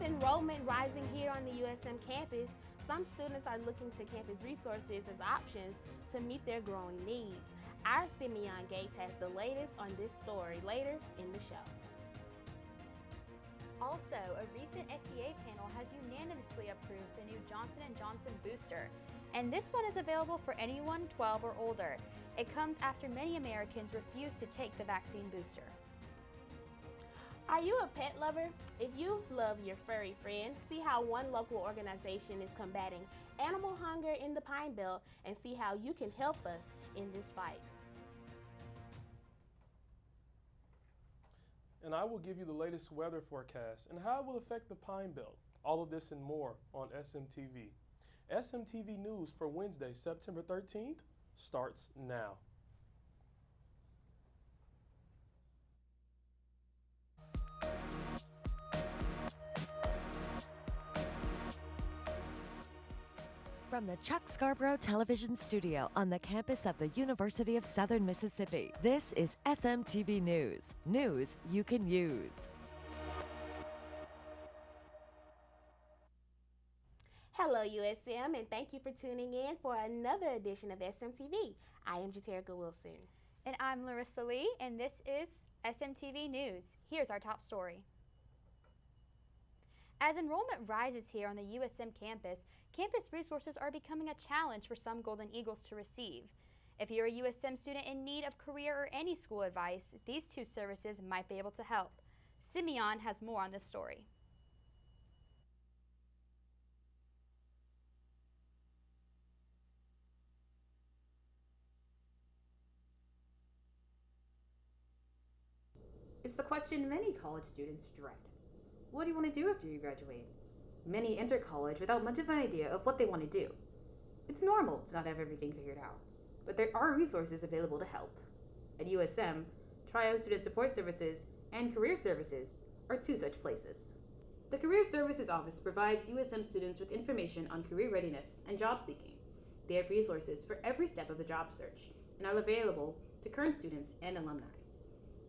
enrollment rising here on the USM campus, some students are looking to campus resources as options to meet their growing needs. Our Simeon Gates has the latest on this story later in the show. Also, a recent FDA panel has unanimously approved the new Johnson & Johnson booster, and this one is available for anyone 12 or older. It comes after many Americans refuse to take the vaccine booster. Are you a pet lover? If you love your furry friend, see how one local organization is combating animal hunger in the Pine Belt and see how you can help us in this fight. And I will give you the latest weather forecast and how it will affect the Pine Belt. All of this and more on SMTV. SMTV News for Wednesday, September 13th starts now. From the Chuck Scarborough Television Studio on the campus of the University of Southern Mississippi, this is SMTV News. News you can use. Hello USM, and thank you for tuning in for another edition of SMTV. I am Jaterica Wilson. And I'm Larissa Lee, and this is SMTV News. Here's our top story. As enrollment rises here on the USM campus, campus resources are becoming a challenge for some Golden Eagles to receive. If you're a USM student in need of career or any school advice, these two services might be able to help. Simeon has more on this story. It's the question many college students dread. What do you want to do after you graduate? Many enter college without much of an idea of what they want to do. It's normal to not have everything figured out, but there are resources available to help. At USM, Trio Student Support Services and Career Services are two such places. The Career Services Office provides USM students with information on career readiness and job seeking. They have resources for every step of the job search and are available to current students and alumni.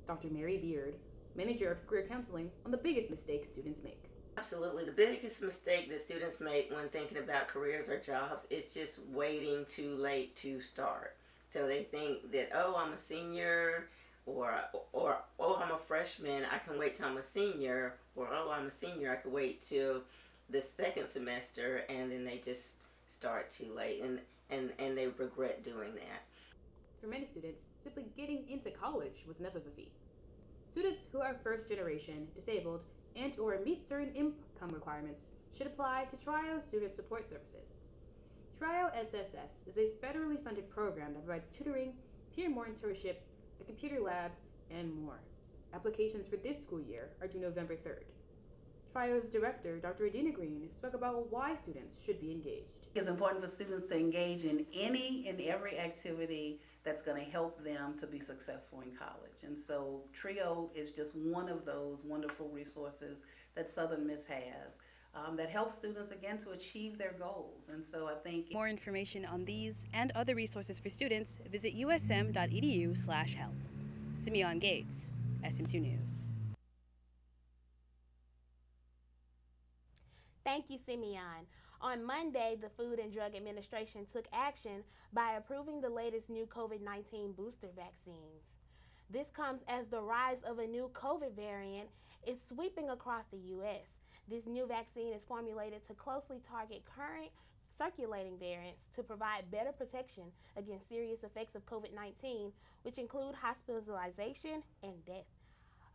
Dr. Mary Beard, Manager of Career Counseling, on the biggest mistakes students make. Absolutely. The biggest mistake that students make when thinking about careers or jobs is just waiting too late to start. So they think that, oh, I'm a senior, or oh, I'm a freshman, I can wait till I'm a senior, or oh, I'm a senior, I can wait till the second semester, and then they just start too late, and they regret doing that. For many students, simply getting into college was enough of a feat. Students who are first generation, disabled, and or meet certain income requirements should apply to Trio Student Support Services. Trio SSS is a federally funded program that provides tutoring, peer mentorship, a computer lab, and more. Applications for this school year are due November 3rd. Trio's director, Dr. Adina Green, spoke about why students should be engaged. It's important for students to engage in any and every activity that's going to help them to be successful in college. And so TRIO is just one of those wonderful resources that Southern Miss has that helps students, again, to achieve their goals. And so I think more information on these and other resources for students, visit usm.edu/help. Simeon Gates, SM2 News. Thank you, Simeon. On Monday, the Food and Drug Administration took action by approving the latest new COVID-19 booster vaccines. This comes as the rise of a new COVID variant is sweeping across the U.S. This new vaccine is formulated to closely target current circulating variants to provide better protection against serious effects of COVID-19, which include hospitalization and death.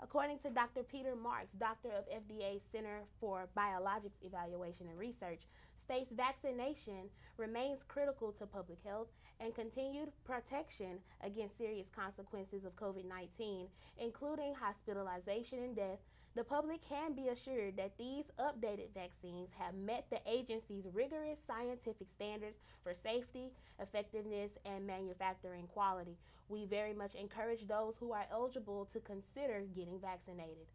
According to Dr. Peter Marks, doctor of FDA's Center for Biologics Evaluation and Research, states vaccination remains critical to public health and continued protection against serious consequences of COVID-19, including hospitalization and death. The public can be assured that these updated vaccines have met the agency's rigorous scientific standards for safety, effectiveness, and manufacturing quality. We very much encourage those who are eligible to consider getting vaccinated.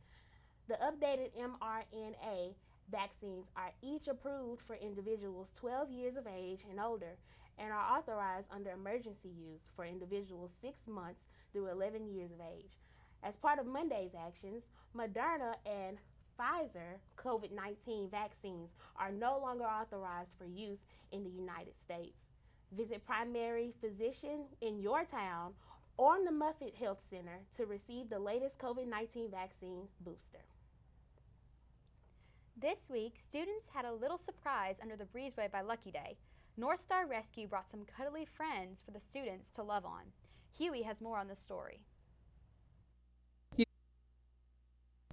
The updated mRNA vaccines are each approved for individuals 12 years of age and older and are authorized under emergency use for individuals 6 months through 11 years of age. As part of Monday's actions, Moderna and Pfizer COVID 19 vaccines are no longer authorized for use in the United States. Visit primary physician in your town or the Muffet Health Center to receive the latest COVID 19 vaccine booster. This week, students had a little surprise under the breezeway by Lucky Day. North Star Rescue brought some cuddly friends for the students to love on. Huey has more on the story.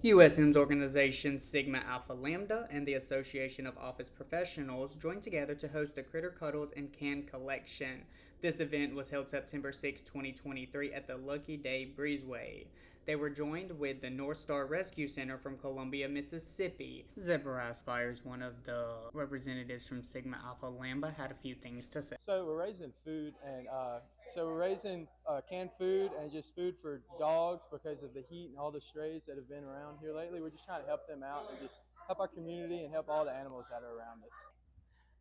USM's organization Sigma Alpha Lambda and the Association of Office Professionals joined together to host the Critter Cuddles and Can Collection. This event was held September 6, 2023 at the Lucky Day Breezeway. They were joined with the North Star Rescue Center from Columbia, Mississippi. Zebra Spires, one of the representatives from Sigma Alpha Lambda, had a few things to say. So we're raising food, and we're raising canned food and just food for dogs because of the heat and all the strays that have been around here lately. We're just trying to help them out and just help our community and help all the animals that are around us.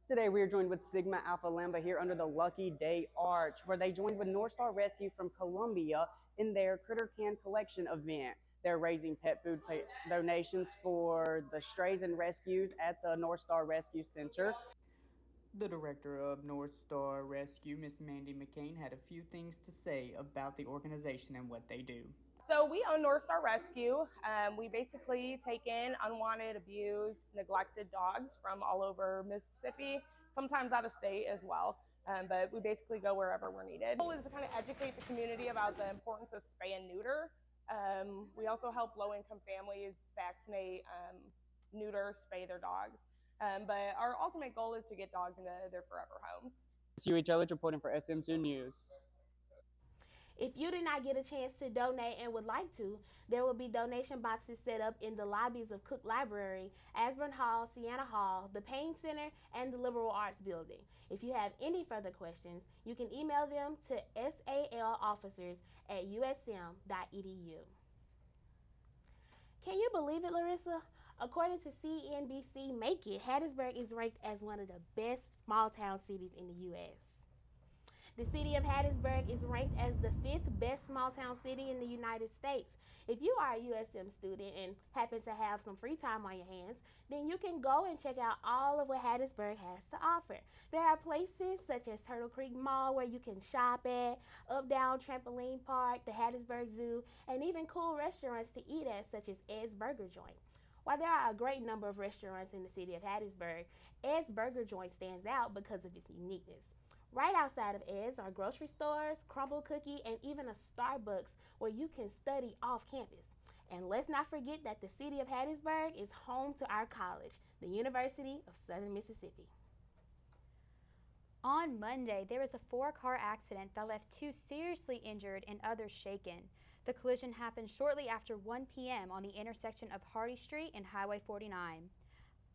Today we are joined with Sigma Alpha Lambda here under the Lucky Day Arch, where they joined with North Star Rescue from Columbia in their Critter Can Collection event. They're raising pet food donations for the strays and rescues at the North Star Rescue Center. The director of North Star Rescue, Miss Mandy McCain, had a few things to say about the organization and what they do. So we own North Star Rescue. We basically take in unwanted, abused, neglected dogs from all over Mississippi, sometimes out of state as well. But we basically go wherever we're needed. The goal is to kind of educate the community about the importance of spay and neuter. We also help low-income families vaccinate, neuter, spay their dogs. But our ultimate goal is to get dogs into their forever homes. Huey Jellage reporting for SM2 News. If you did not get a chance to donate and would like to, there will be donation boxes set up in the lobbies of Cook Library, Asburn Hall, Sienna Hall, the Payne Center, and the Liberal Arts Building. If you have any further questions, you can email them to salofficers@usm.edu. Can you believe it, Larissa? According to CNBC Make It, Hattiesburg is ranked as one of the best small town cities in the U.S. The city of Hattiesburg is ranked as the 5th best small town city in the United States. If you are a USM student and happen to have some free time on your hands, then you can go and check out all of what Hattiesburg has to offer. There are places such as Turtle Creek Mall where you can shop at, Up Down Trampoline Park, the Hattiesburg Zoo, and even cool restaurants to eat at such as Ed's Burger Joint. While there are a great number of restaurants in the city of Hattiesburg, Ed's Burger Joint stands out because of its uniqueness. Right outside of Ed's are grocery stores, Crumble Cookie, and even a Starbucks where you can study off campus. And let's not forget that the city of Hattiesburg is home to our college, the University of Southern Mississippi. On Monday, there was a 4-car accident that left 2 seriously injured and others shaken. The collision happened shortly after 1 p.m. on the intersection of Hardy Street and Highway 49.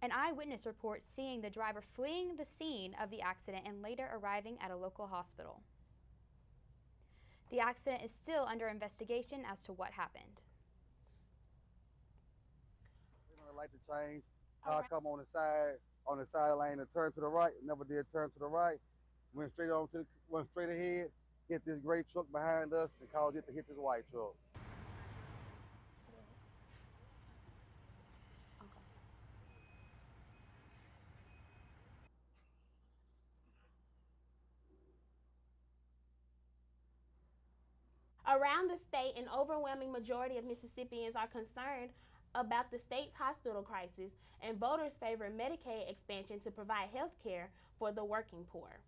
An eyewitness reports seeing the driver fleeing the scene of the accident and later arriving at a local hospital. The accident is still under investigation as to what happened. We don't like to change. Car come on the side lane and turn to the right. Never did turn to the right. Went straight ahead. Hit this gray truck behind us and caused it to hit this white truck. Around the state, an overwhelming majority of Mississippians are concerned about the state's hospital crisis, and voters favor Medicaid expansion to provide health care for the working poor.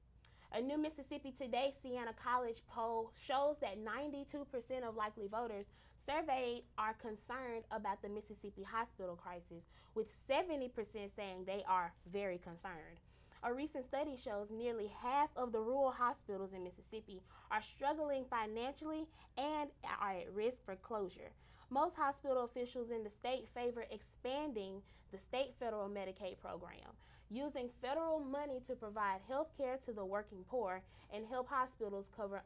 A new Mississippi Today Siena College poll shows that 92% of likely voters surveyed are concerned about the Mississippi hospital crisis, with 70% saying they are very concerned. A recent study shows nearly half of the rural hospitals in Mississippi are struggling financially and are at risk for closure. Most hospital officials in the state favor expanding the state federal Medicaid program, using federal money to provide health care to the working poor and help hospitals cover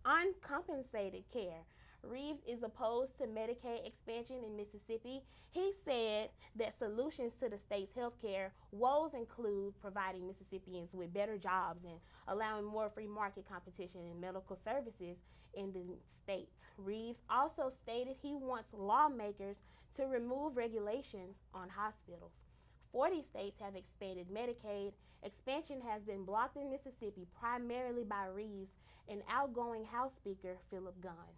uncompensated care. Reeves is opposed to Medicaid expansion in Mississippi. He said that solutions to the state's health care woes include providing Mississippians with better jobs and allowing more free market competition in medical services in the state. Reeves also stated he wants lawmakers to remove regulations on hospitals. 40 states have expanded Medicaid. Expansion has been blocked in Mississippi primarily by Reeves and outgoing House Speaker Philip Gunn.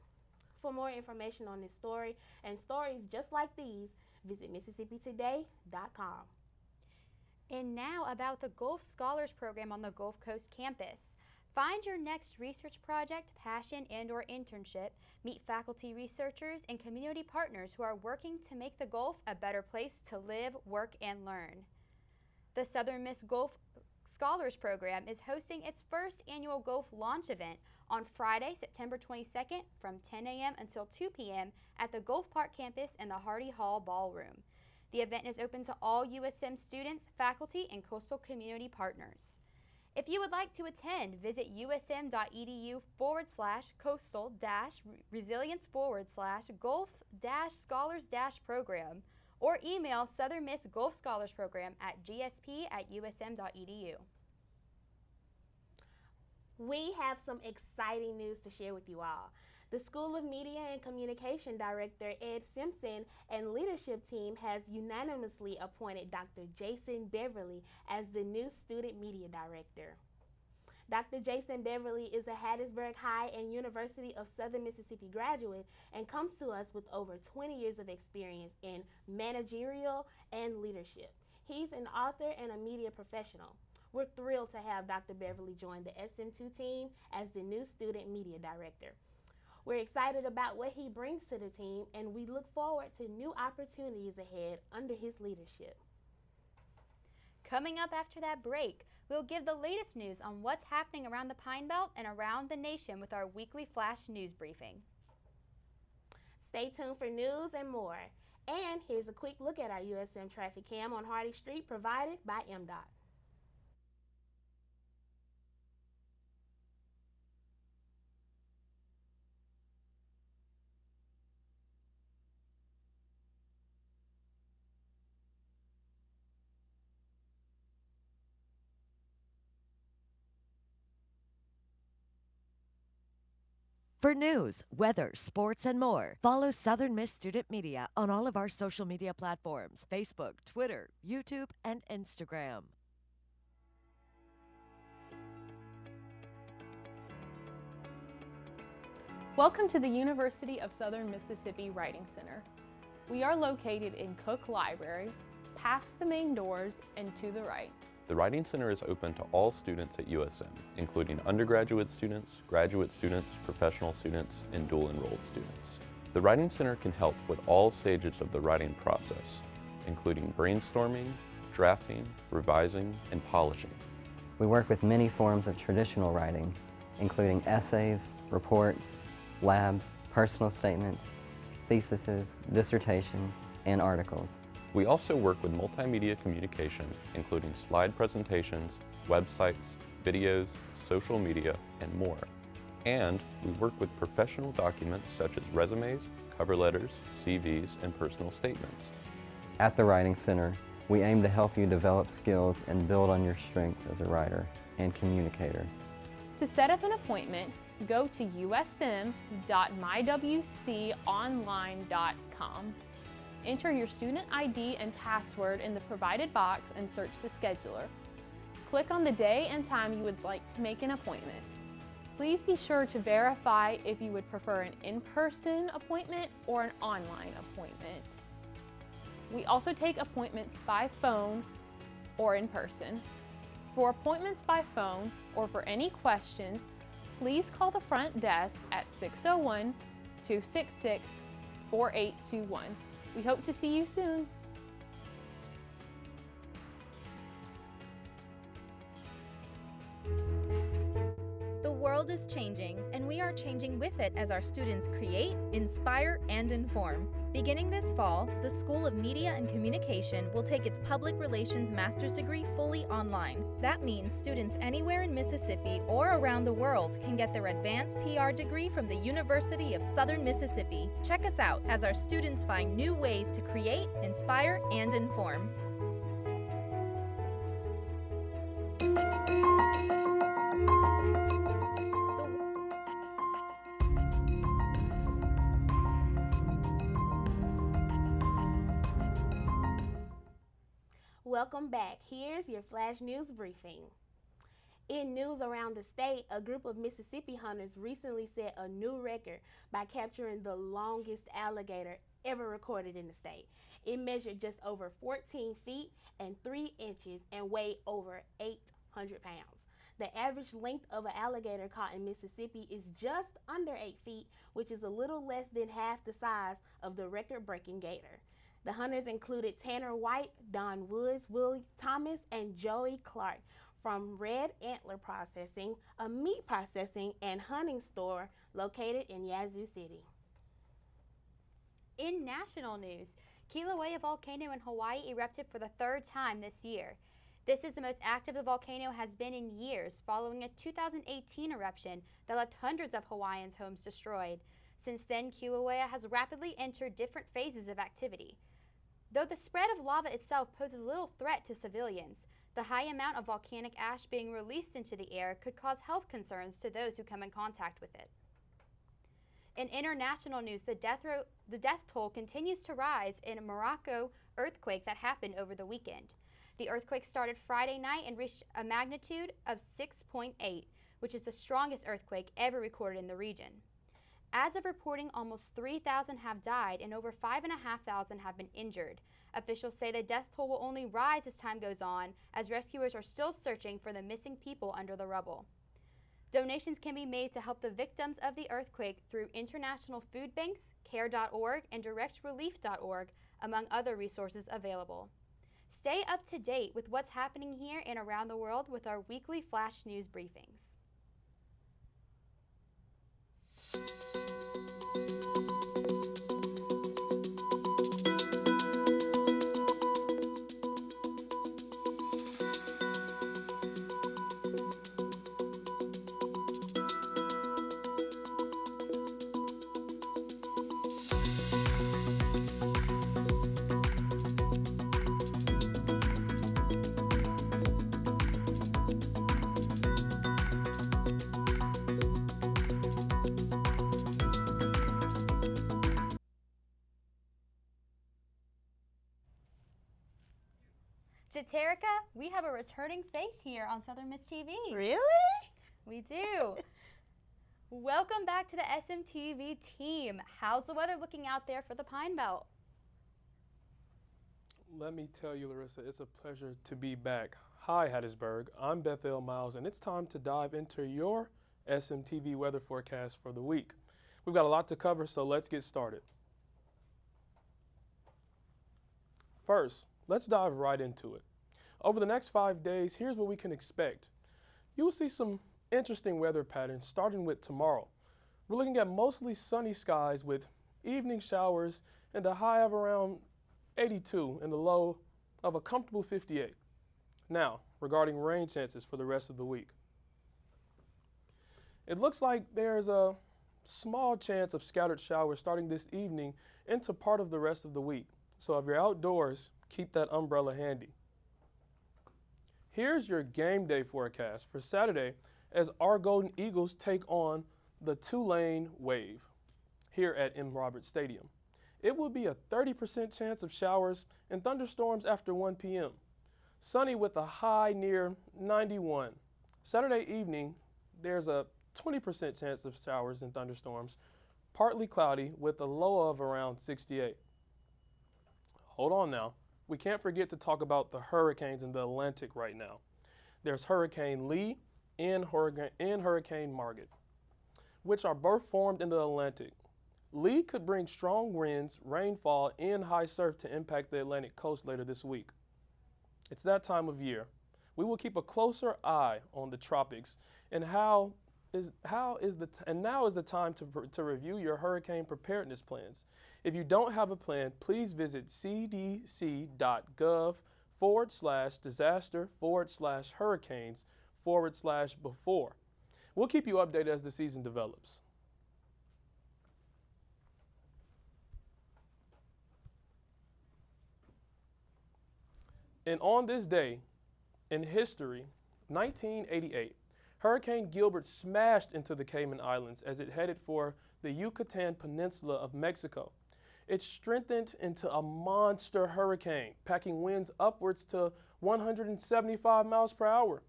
For more information on this story and stories just like these, visit MississippiToday.com. And now about the Gulf Scholars Program on the Gulf Coast campus. Find your next research project, passion, and/or internship. Meet faculty, researchers, and community partners who are working to make the Gulf a better place to live, work, and learn. The Southern Miss Gulf Scholars Program is hosting its first annual Gulf launch event on Friday, September 22nd from 10 a.m. until 2 p.m. at the Gulf Park campus in the Hardy Hall Ballroom. The event is open to all USM students, faculty, and coastal community partners. If you would like to attend, visit usm.edu/coastal-resilience/gulf-scholars-program or email Southern Miss Gulf Scholars Program at gsp@usm.edu. We have some exciting news to share with you all. The School of Media and Communication Director Ed Simpson and leadership team has unanimously appointed Dr. Jason Beverly as the new Student Media Director. Dr. Jason Beverly is a Hattiesburg High and University of Southern Mississippi graduate and comes to us with over 20 years of experience in managerial and leadership. He's an author and a media professional. We're thrilled to have Dr. Beverly join the SM2 team as the new Student Media Director. We're excited about what he brings to the team, and we look forward to new opportunities ahead under his leadership. Coming up after that break, we'll give the latest news on what's happening around the Pine Belt and around the nation with our weekly flash news briefing. Stay tuned for news and more. And here's a quick look at our USM traffic cam on Hardy Street provided by MDOT. For news, weather, sports, and more, follow Southern Miss Student Media on all of our social media platforms: Facebook, Twitter, YouTube, and Instagram. Welcome to the University of Southern Mississippi Writing Center. We are located in Cook Library, past the main doors and to the right. The Writing Center is open to all students at USM, including undergraduate students, graduate students, professional students, and dual enrolled students. The Writing Center can help with all stages of the writing process, including brainstorming, drafting, revising, and polishing. We work with many forms of traditional writing, including essays, reports, labs, personal statements, theses, dissertation, and articles. We also work with multimedia communication, including slide presentations, websites, videos, social media, and more. And we work with professional documents such as resumes, cover letters, CVs, and personal statements. At the Writing Center, we aim to help you develop skills and build on your strengths as a writer and communicator. To set up an appointment, go to usm.mywconline.com. Enter your student ID and password in the provided box and search the scheduler. Click on the day and time you would like to make an appointment. Please be sure to verify if you would prefer an in-person appointment or an online appointment. We also take appointments by phone or in person. For appointments by phone or for any questions, please call the front desk at 601-266-4821. We hope to see you soon. The world is changing, and we are changing with it as our students create, inspire, and inform. Beginning this fall, the School of Media and Communication will take its Public Relations Master's degree fully online. That means students anywhere in Mississippi or around the world can get their advanced PR degree from the University of Southern Mississippi. Check us out as our students find new ways to create, inspire, and inform. welcome back. Here's your flash news briefing. In news around the state, a group of Mississippi hunters recently set a new record by capturing the longest alligator ever recorded in the state. It measured just over 14 feet and 3 inches and weighed over 800 pounds. The average length of an alligator caught in Mississippi is just under 8 feet, which is a little less than half the size of the record-breaking gator. The hunters included Tanner White, Don Woods, Willie Thomas, and Joey Clark from Red Antler Processing, a meat processing and hunting store located in Yazoo City. In national news, Kilauea volcano in Hawaii erupted for the 3rd time this year. This is the most active the volcano has been in years, following a 2018 eruption that left hundreds of Hawaiians' homes destroyed. Since then, Kilauea has rapidly entered different phases of activity. Though the spread of lava itself poses little threat to civilians, the high amount of volcanic ash being released into the air could cause health concerns to those who come in contact with it. In international news, the death toll continues to rise in a Morocco earthquake that happened over the weekend. The earthquake started Friday night and reached a magnitude of 6.8, which is the strongest earthquake ever recorded in the region. As of reporting, almost 3,000 have died and over 5,500 have been injured. Officials say the death toll will only rise as time goes on, as rescuers are still searching for the missing people under the rubble. Donations can be made to help the victims of the earthquake through international food banks, care.org, and directrelief.org, among other resources available. Stay up to date with what's happening here and around the world with our weekly flash news briefings. Jaterica, we have a returning face here on Southern Miss TV. Really? We do. Welcome back to the SMTV team. How's the weather looking out there for the Pine Belt? Let me tell you, Larissa, it's a pleasure to be back. Hi, Hattiesburg. I'm Bethel Miles, and it's time to dive into your SMTV weather forecast for the week. We've got a lot to cover, so let's get started. First, let's dive right into it. Over the next 5 days, here's what we can expect. You will see some interesting weather patterns starting with tomorrow. We're looking at mostly sunny skies with evening showers and a high of around 82 and the low of a comfortable 58. Now, regarding rain chances for the rest of the week. It looks like there's a small chance of scattered showers starting this evening into part of the rest of the week. So if you're outdoors, keep that umbrella handy. Here's your game day forecast for Saturday as our Golden Eagles take on the Tulane Wave here at M. Roberts Stadium. It will be a 30% chance of showers and thunderstorms after 1 p.m. Sunny with a high near 91. Saturday evening, there's a 20% chance of showers and thunderstorms, partly cloudy with a low of around 68. Hold on now. We can't forget to talk about the hurricanes in the Atlantic right now. There's Hurricane Lee and Hurricane Margaret, which are both formed in the Atlantic. Lee could bring strong winds, rainfall, and high surf to impact the Atlantic coast later this week. It's that time of year. We will keep a closer eye on the tropics and now is the time to review your hurricane preparedness plans. If you don't have a plan, please visit cdc.gov/disaster/hurricanes/before. We'll keep you updated as the season develops. And on this day in history, 1988, Hurricane Gilbert smashed into the Cayman Islands as it headed for the Yucatan Peninsula of Mexico. It strengthened into a monster hurricane, packing winds upwards to 175 miles per hour.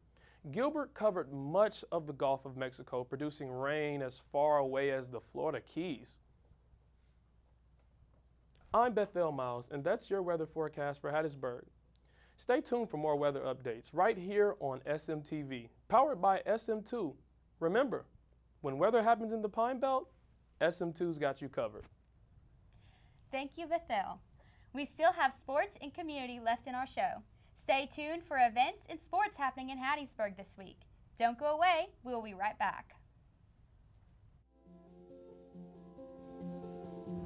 Gilbert covered much of the Gulf of Mexico, producing rain as far away as the Florida Keys. I'm Bethel Miles, and that's your weather forecast for Hattiesburg. Stay tuned for more weather updates right here on SMTV, powered by SM2. Remember, when weather happens in the Pine Belt, SM2's got you covered. Thank you, Bethel. We still have sports and community left in our show. Stay tuned for events and sports happening in Hattiesburg this week. Don't go away. We'll be right back.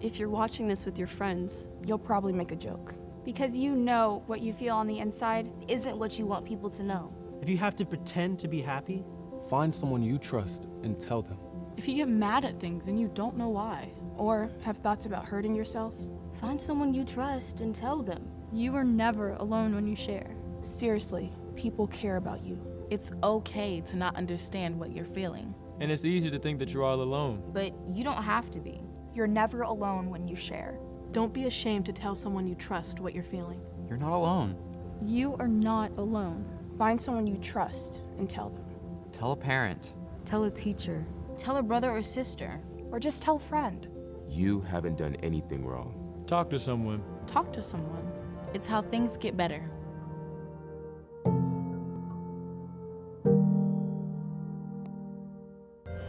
If you're watching this with your friends, you'll probably make a joke. Because you know what you feel on the inside isn't what you want people to know. If you have to pretend to be happy, find someone you trust and tell them. If you get mad at things and you don't know why, or have thoughts about hurting yourself, find someone you trust and tell them. You are never alone when you share. Seriously, people care about you. It's okay to not understand what you're feeling. And it's easy to think that you're all alone. But you don't have to be. You're never alone when you share. Don't be ashamed to tell someone you trust what you're feeling. You're not alone. You are not alone. Find someone you trust and tell them. Tell a parent. Tell a teacher. Tell a brother or sister. Or just tell a friend. You haven't done anything wrong. Talk to someone. Talk to someone. It's how things get better.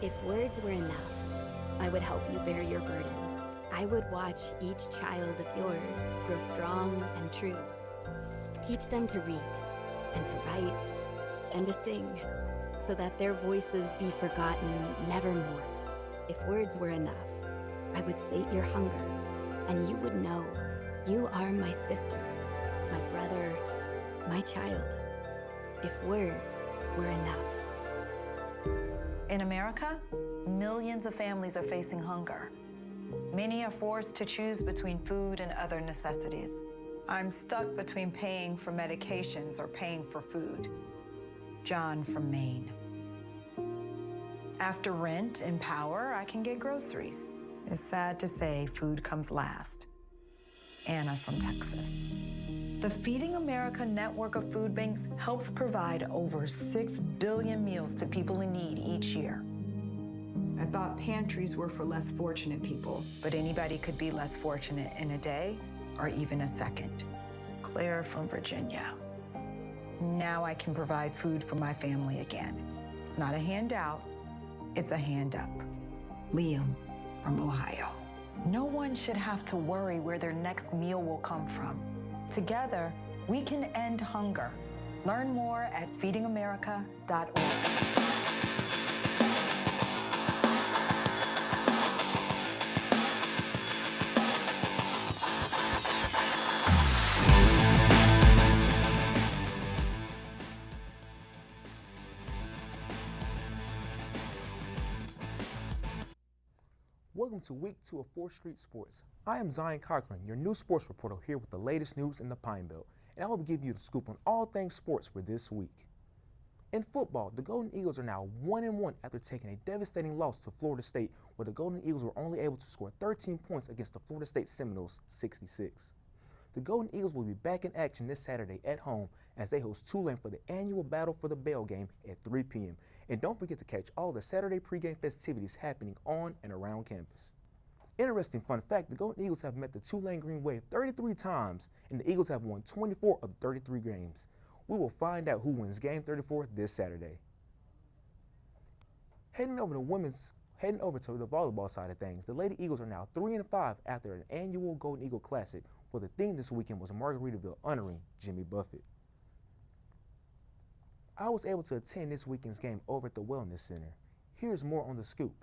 If words were enough, I would help you bear your burden. I would watch each child of yours grow strong and true. Teach them to read and to write and to sing so that their voices be forgotten nevermore. If words were enough, I would sate your hunger and you would know you are my sister, my brother, my child. If words were enough. In America, millions of families are facing hunger. Many are forced to choose between food and other necessities. I'm stuck between paying for medications or paying for food. John from Maine. After rent and power, I can get groceries. It's sad to say food comes last. Anna from Texas. The Feeding America network of food banks helps provide over 6 billion meals to people in need each year. I thought pantries were for less fortunate people, but anybody could be less fortunate in a day or even a second. Claire from Virginia. Now I can provide food for my family again. It's not a handout, it's a hand up. Liam from Ohio. No one should have to worry where their next meal will come from. Together, we can end hunger. Learn more at feedingamerica.org. Welcome to Week 2 of 4th Street Sports. I am Zion Cochran, your new sports reporter here with the latest news in the Pine Belt, and I will give you the scoop on all things sports for this week. In football, the Golden Eagles are now 1-1 after taking a devastating loss to Florida State, where the Golden Eagles were only able to score 13 points against the Florida State Seminoles, 66. The Golden Eagles will be back in action this Saturday at home as they host Tulane for the annual Battle for the Bell game at 3 p.m. And don't forget to catch all the Saturday pregame festivities happening on and around campus. Interesting fun fact, the Golden Eagles have met the Tulane Green Wave 33 times, and the Eagles have won 24 of the 33 games. We will find out who wins Game 34 this Saturday. Heading over to the volleyball side of things, the Lady Eagles are now 3-5 after an annual Golden Eagle Classic, where the theme this weekend was Margaritaville honoring Jimmy Buffett. I was able to attend this weekend's game over at the Wellness Center. Here's more on the scoop.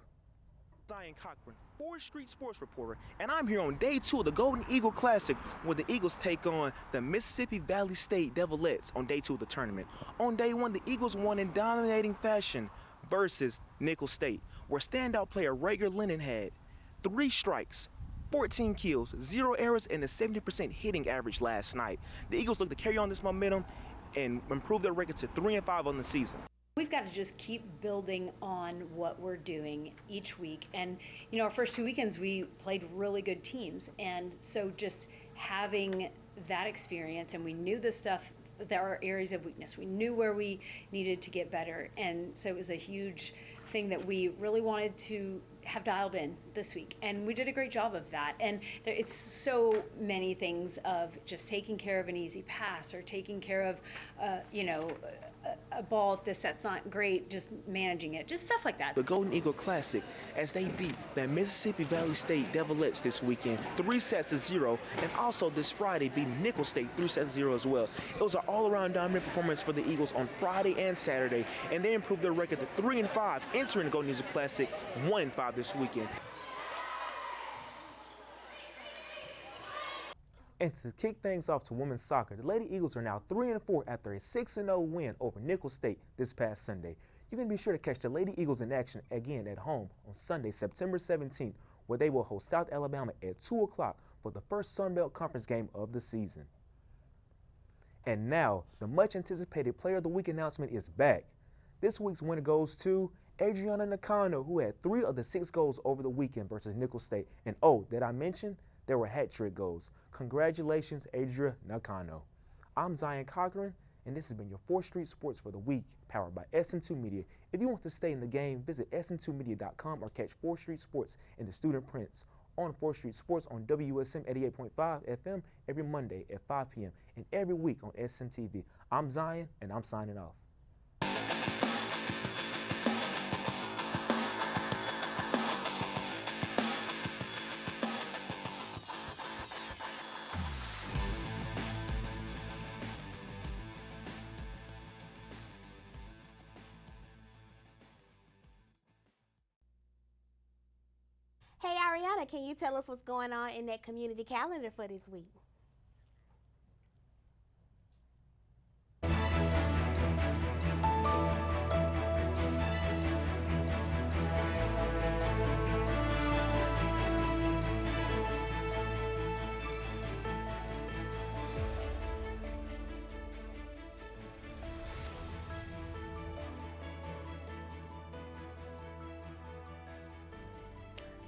Zion Cochran, 4th Street Sports Reporter, and I'm here on day 2 of the Golden Eagle Classic, where the Eagles take on the Mississippi Valley State Devilettes on day 2 of the tournament. On day 1, the Eagles won in dominating fashion versus Nicholls State, where standout player Rager Lennon had 3 strikes, 14 kills, 0 errors, and a 70% hitting average last night. The Eagles look to carry on this momentum and improve their record to 3-5 on the season. We we've got to just keep building on what we're doing each week. And, you know, our first 2 weekends, we played really good teams. And so just having that experience, and we knew the stuff, there are areas of weakness. We knew where we needed to get better. And so it was a huge thing that we really wanted to have dialed in this week, and we did a great job of that. And it's so many things of just taking care of an easy pass, or taking care of you know, a ball if the set's not great, just managing it, just stuff like that. The Golden Eagle Classic, as they beat the Mississippi Valley State Devilettes this weekend 3-0, and also this Friday beat Nicholls State 3-0 as well. It was an all-around dominant performance for the Eagles on Friday and Saturday, and they improved their record to 3-5, entering the Golden Eagle Classic 1-5 this weekend. And to kick things off to women's soccer, the Lady Eagles are now 3-4 after a 6-0 win over Nicholls State this past Sunday. You can be sure to catch the Lady Eagles in action again at home on Sunday, September 17th, where they will host South Alabama at 2 o'clock for the first Sun Belt Conference game of the season. And now, the much-anticipated Player of the Week announcement is back. This week's winner goes to Adriana Nakano, who had 3 of the 6 goals over the weekend versus Nicholls State. And oh, did I mention? There were hat-trick goals. Congratulations, Adria Nakano. I'm Zion Cochran, and this has been your 4th Street Sports for the week, powered by SM2 Media. If you want to stay in the game, visit sm2media.com or catch 4th Street Sports in the student prints on 4th Street Sports on WSM 88.5 FM every Monday at 5 p.m. and every week on SMTV. I'm Zion, and I'm signing off. Hey Ariana, can you tell us what's going on in that community calendar for this week?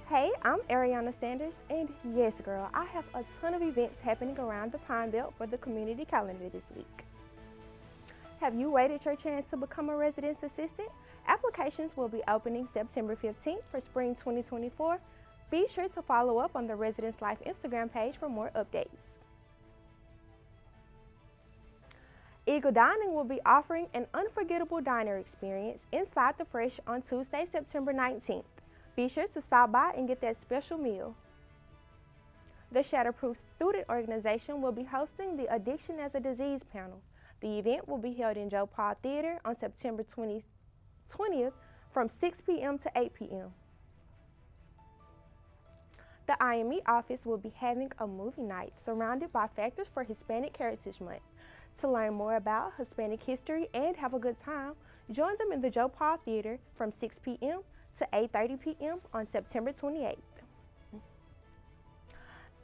Hey, I'm Ariana Sanders, and yes, girl, I have a ton of events happening around the Pine Belt for the community calendar this week. Have you waited your chance to become a residence assistant? Applications will be opening September 15th for spring 2024. Be sure to follow up on the Residence Life Instagram page for more updates. Eagle Dining will be offering an unforgettable diner experience inside the Fresh on Tuesday, September 19th. Be sure to stop by and get that special meal. The Shatterproof Student Organization will be hosting the Addiction as a Disease panel. The event will be held in Joe Paul Theater on September 20th from 6 p.m. to 8 p.m. The IME office will be having a movie night surrounded by Factors for Hispanic Heritage Month. To learn more about Hispanic history and have a good time, join them in the Joe Paul Theater from 6 p.m. to 8:30 p.m. on September 28th.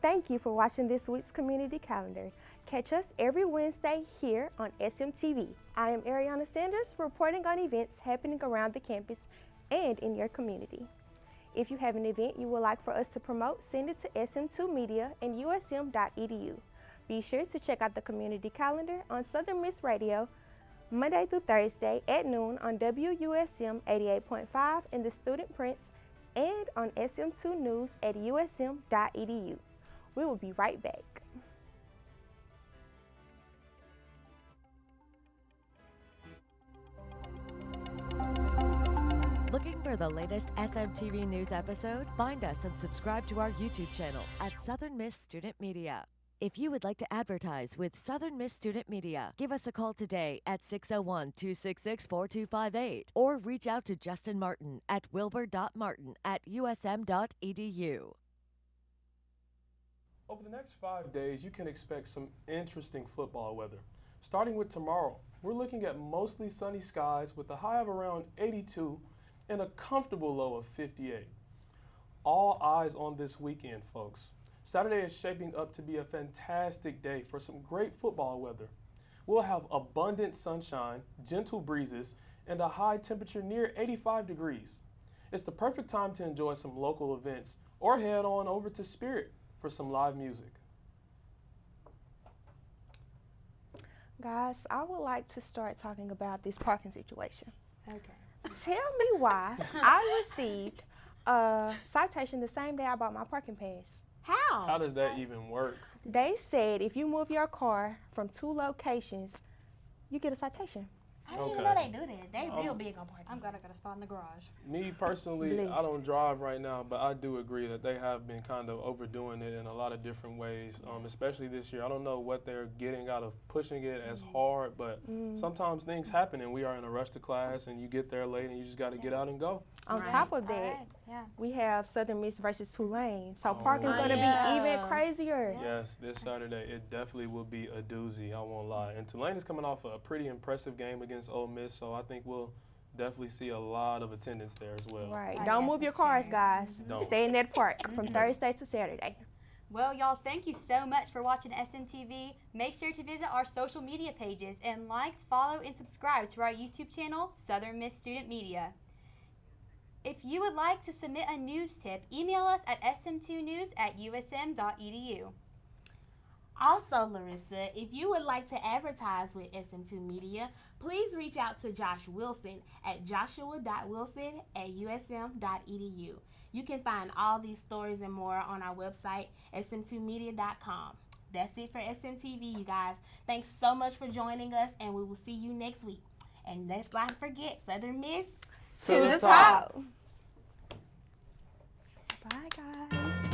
Thank you for watching this week's community calendar. Catch us every Wednesday here on SMTV. I am Ariana Sanders, reporting on events happening around the campus and in your community. If you have an event you would like for us to promote, send it to sm2media and usm.edu. Be sure to check out the community calendar on Southern Miss Radio Monday through Thursday at noon on WUSM 88.5 in the student prints and on SM2 News at usm.edu. We will be right back. Looking for the latest SMTV News episode? Find us and subscribe to our YouTube channel at Southern Miss Student Media. If you would like to advertise with Southern Miss Student Media, give us a call today at 601-266-4258 or reach out to Justin Martin at wilbur.martin@usm.edu. Over the next 5 days, you can expect some interesting football weather. Starting with tomorrow, we're looking at mostly sunny skies with a high of around 82 and a comfortable low of 58. All eyes on this weekend, folks. Saturday is shaping up to be a fantastic day for some great football weather. We'll have abundant sunshine, gentle breezes, and a high temperature near 85 degrees. It's the perfect time to enjoy some local events or head on over to Spirit for some live music. Guys, I would like to start talking about this parking situation. Okay. Tell me why I received a citation the same day I bought my parking pass. How does that even work? They said if you move your car from 2 locations, you get a citation. I didn't even know they do that. They real big on parking. I'm glad I got a spot in the garage. Me personally, I don't drive right now, but I do agree that they have been kind of overdoing it in a lot of different ways, especially this year. I don't know what they're getting out of pushing it as hard, but sometimes things happen and we are in a rush to class and you get there late and you just got to get out and go. On top of that, we have Southern Miss versus Tulane, so parking's going to be even crazier. Yes, this Saturday it definitely will be a doozy, I won't lie. And Tulane is coming off a pretty impressive game against Ole Miss, so I think we'll definitely see a lot of attendance there as well. Right. Don't move your cars, guys. Don't. Stay in that park from Thursday to Saturday. Well, y'all, thank you so much for watching SMTV. Make sure to visit our social media pages and like, follow, and subscribe to our YouTube channel, Southern Miss Student Media. If you would like to submit a news tip, email us at sm2news@usm.edu. Also, Larissa, if you would like to advertise with SM2 Media, please reach out to Josh Wilson at joshua.wilson@usm.edu. You can find all these stories and more on our website, sm2media.com. That's it for SMTV, you guys. Thanks so much for joining us, and we will see you next week. And let's not forget, Southern Miss to the top. Bye, guys.